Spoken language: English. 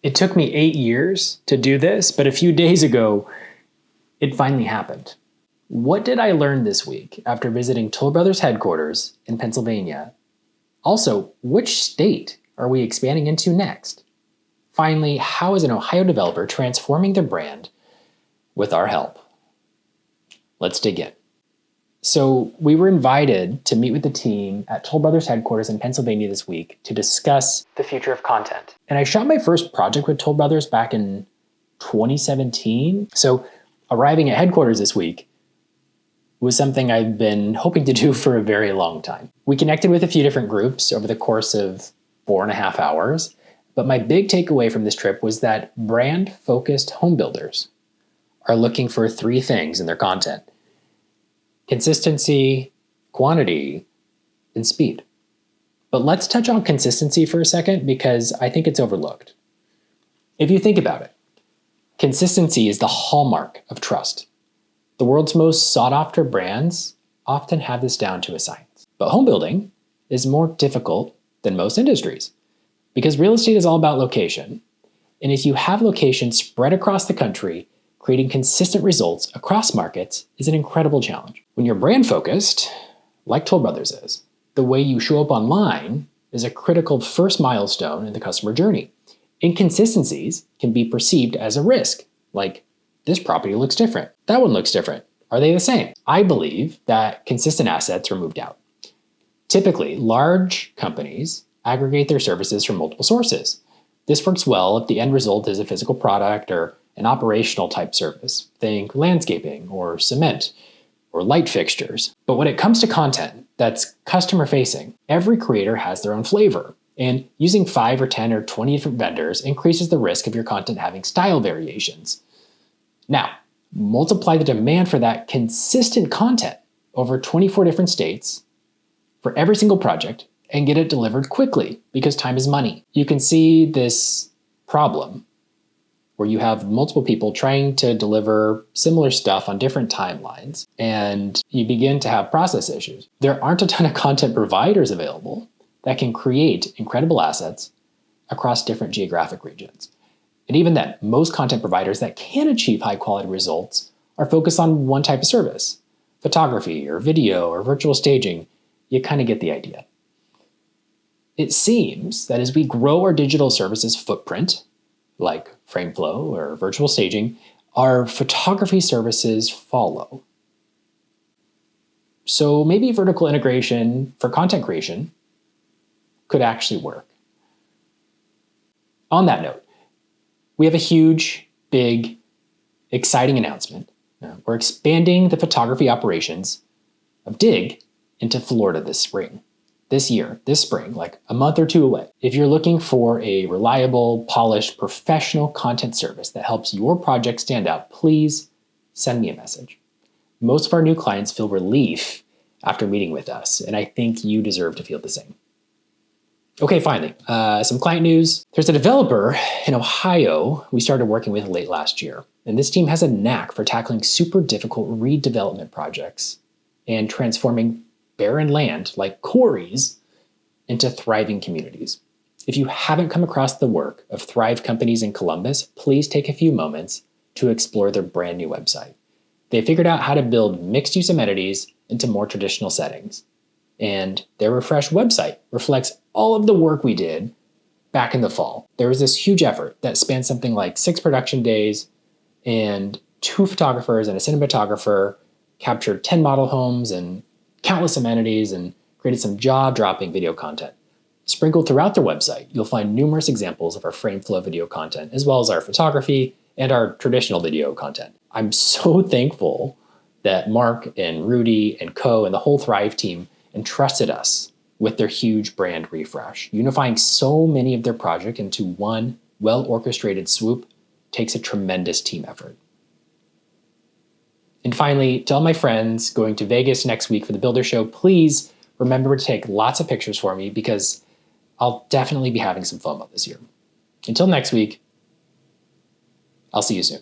It took me 8 years to do this, but a few days ago, it finally happened. What did I learn this week after visiting Toll Brothers headquarters in Pennsylvania? Also, which state are we expanding into next? Finally, how is an Ohio developer transforming their brand with our help? Let's dig in. So we were invited to meet with the team at Toll Brothers headquarters in Pennsylvania this week to discuss the future of content. And I shot my first project with Toll Brothers back in 2017. So arriving at headquarters this week was something I've been hoping to do for a very long time. We connected with a few different groups over the course of 4.5 hours. But my big takeaway from this trip was that brand-focused home builders are looking for 3 things in their content: consistency, quantity, and speed. But let's touch on consistency for a second because I think it's overlooked. If you think about it, consistency is the hallmark of trust. The world's most sought-after brands often have this down to a science. But home building is more difficult than most industries because real estate is all about location. And if you have locations spread across the country, creating consistent results across markets is an incredible challenge. When you're brand focused, like Toll Brothers is, the way you show up online is a critical first milestone in the customer journey. Inconsistencies can be perceived as a risk, like this property looks different, that one looks different. Are they the same? I believe that consistent assets are moved out. Typically, large companies aggregate their services from multiple sources. This works well if the end result is a physical product or an operational type service. Think landscaping or cement or light fixtures. But when it comes to content that's customer facing, every creator has their own flavor. And using 5 or 10 or 20 different vendors increases the risk of your content having style variations. Now, multiply the demand for that consistent content over 24 different states for every single project and get it delivered quickly because time is money. You can see this problem where you have multiple people trying to deliver similar stuff on different timelines, and you begin to have process issues. There aren't a ton of content providers available that can create incredible assets across different geographic regions. And even then, most content providers that can achieve high quality results are focused on one type of service: photography or video or virtual staging. You kind of get the idea. It seems that as we grow our digital services footprint, like FrameFlow or virtual staging, our photography services follow. So maybe vertical integration for content creation could actually work. On that note, we have a huge, big, exciting announcement. We're expanding the photography operations of Dig into Florida this spring. This spring, like a month or 2 away. If you're looking for a reliable, polished, professional content service that helps your project stand out, please send me a message. Most of our new clients feel relief after meeting with us, and I think you deserve to feel the same. Okay, finally, some client news. There's a developer in Ohio we started working with late last year, and this team has a knack for tackling super difficult redevelopment projects and transforming barren land like quarries into thriving communities. If you haven't come across the work of Thrive companies in Columbus, please take a few moments to explore their brand new website. They figured out how to build mixed-use amenities into more traditional settings. And their refreshed website reflects all of the work we did back in the fall. There was this huge effort that spanned something like 6 production days, and 2 photographers and a cinematographer captured 10 model homes and countless amenities and created some jaw-dropping video content. Sprinkled throughout their website, you'll find numerous examples of our FrameFlow video content, as well as our photography and our traditional video content. I'm so thankful that Mark and Rudy and Co. and the whole Thrive team entrusted us with their huge brand refresh. Unifying so many of their projects into one well-orchestrated swoop takes a tremendous team effort. And finally, to all my friends going to Vegas next week for the Builder Show, please remember to take lots of pictures for me because I'll definitely be having some FOMO this year. Until next week, I'll see you soon.